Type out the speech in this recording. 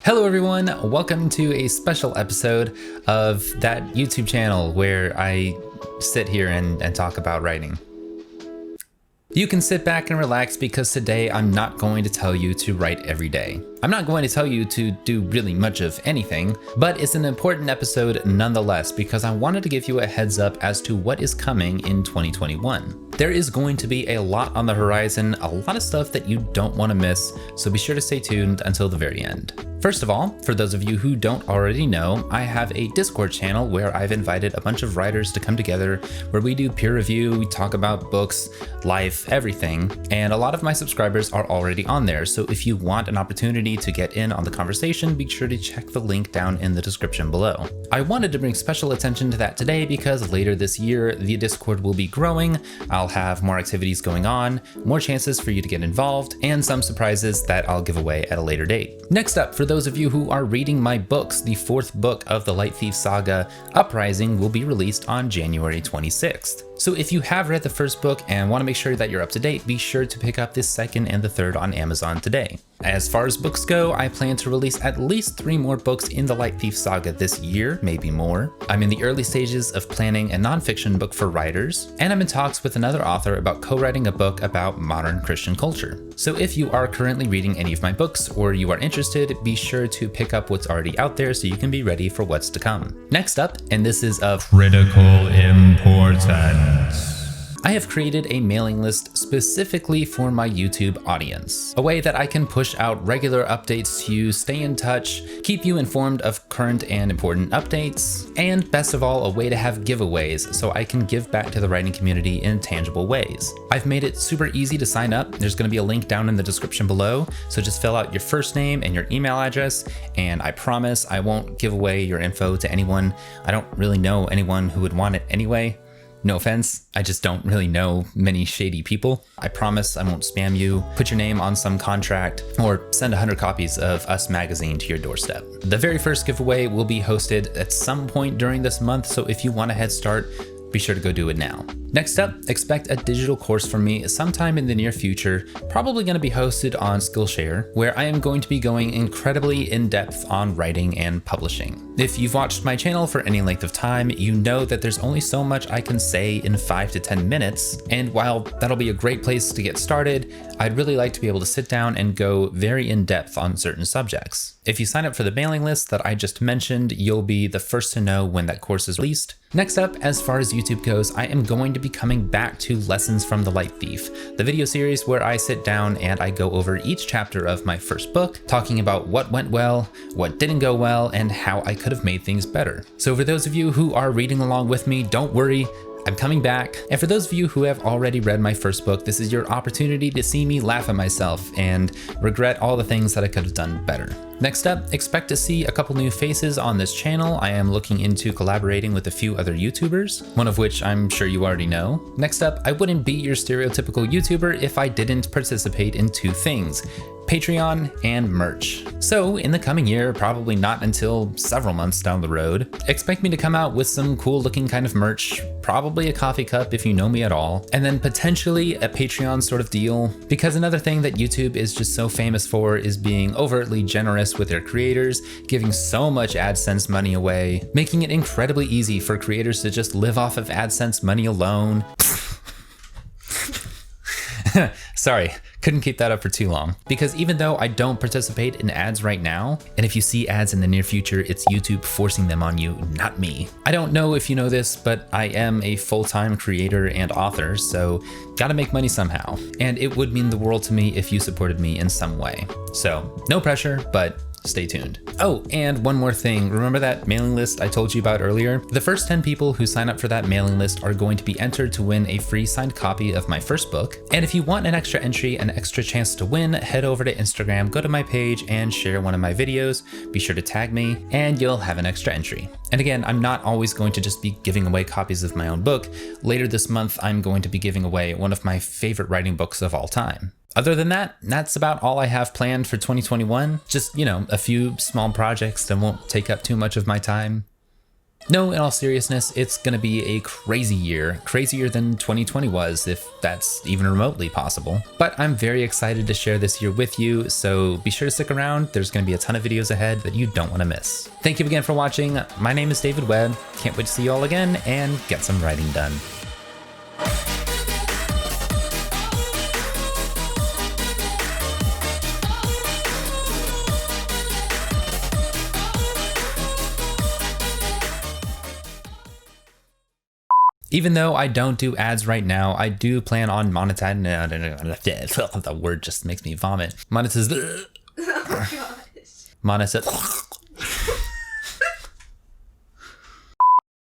Hello everyone, welcome to a special episode of that YouTube channel where I sit here and talk about writing. You can sit back and relax because today I'm not going to tell you to write every day. I'm not going to tell you to do really much of anything, but it's an important episode nonetheless because I wanted to give you a heads up as to what is coming in 2021. There is going to be a lot on the horizon, a lot of stuff that you don't want to miss, so be sure to stay tuned until the very end. First of all, for those of you who don't already know, I have a Discord channel where I've invited a bunch of writers to come together where we do peer review, we talk about books, life, everything, and a lot of my subscribers are already on there, so if you want an opportunity to get in on the conversation, be sure to check the link down in the description below. I wanted to bring special attention to that today because later this year, the Discord will be growing, I'll have more activities going on, more chances for you to get involved, and some surprises that I'll give away at a later date. Next up, for those of you who are reading my books, the fourth book of the Light Thief saga, Uprising, will be released on January 26th. So if you have read the first book and want to make sure that you're up to date, be sure to pick up the second and the third on Amazon today. As far as books go, I plan to release at least 3 more books in the Light Thief saga this year, maybe more. I'm in the early stages of planning a nonfiction book for writers, and I'm in talks with another author about co-writing a book about modern Christian culture. So if you are currently reading any of my books or you are interested, be sure to pick up what's already out there so you can be ready for what's to come. Next up, and this is of critical importance, I have created a mailing list specifically for my YouTube audience, a way that I can push out regular updates to you, stay in touch, keep you informed of current and important updates, and best of all, a way to have giveaways so I can give back to the writing community in tangible ways. I've made it super easy to sign up. There's going to be a link down in the description below, so just fill out your first name and your email address, and I promise I won't give away your info to anyone. I don't really know anyone who would want it anyway. No offense, I just don't really know many shady people. I promise I won't spam you, put your name on some contract, or send 100 copies of Us magazine to your doorstep. The very first giveaway will be hosted at some point during this month, so if you want a head start, be sure to go do it now. Next up, expect a digital course from me sometime in the near future, probably going to be hosted on Skillshare, where I am going to be going incredibly in-depth on writing and publishing. If you've watched my channel for any length of time, you know that there's only so much I can say in 5 to 10 minutes, and while that'll be a great place to get started, I'd really like to be able to sit down and go very in-depth on certain subjects. If you sign up for the mailing list that I just mentioned, you'll be the first to know when that course is released. Next up, as far as YouTube goes, I am going to be coming back to Lessons from the Light Thief, the video series where I sit down and I go over each chapter of my first book, talking about what went well, what didn't go well, and how I could have made things better. So for those of you who are reading along with me, don't worry, I'm coming back. And for those of you who have already read my first book, this is your opportunity to see me laugh at myself and regret all the things that I could have done better. Next up, expect to see a couple new faces on this channel. I am looking into collaborating with a few other YouTubers, one of which I'm sure you already know. Next up, I wouldn't be your stereotypical YouTuber if I didn't participate in 2 things: Patreon and merch. So in the coming year, probably not until several months down the road, expect me to come out with some cool looking kind of merch, probably a coffee cup if you know me at all, and then potentially a Patreon sort of deal, because another thing that YouTube is just so famous for is being overtly generous with their creators, giving so much AdSense money away, making it incredibly easy for creators to just live off of AdSense money alone. Sorry, couldn't keep that up for too long. Because even though I don't participate in ads right now, and if you see ads in the near future, it's YouTube forcing them on you, not me. I don't know if you know this, but I am a full-time creator and author, so gotta make money somehow. And it would mean the world to me if you supported me in some way. So no pressure, but stay tuned. Oh, and one more thing. Remember that mailing list I told you about earlier? The first 10 people who sign up for that mailing list are going to be entered to win a free signed copy of my first book. And if you want an extra entry, an extra chance to win, head over to Instagram, go to my page and share one of my videos. Be sure to tag me and you'll have an extra entry. And again, I'm not always going to just be giving away copies of my own book. Later this month, I'm going to be giving away one of my favorite writing books of all time. Other than that, that's about all I have planned for 2021. Just, a few small projects that won't take up too much of my time. No, in all seriousness, it's gonna be a crazy year, crazier than 2020 was, if that's even remotely possible. But I'm very excited to share this year with you, so be sure to stick around. There's gonna be a ton of videos ahead that you don't wanna miss. Thank you again for watching. My name is David Webb. Can't wait to see you all again and get some writing done. Even though I don't do ads right now, I do plan on monetizing. The word just makes me vomit. Oh gosh. Monetize.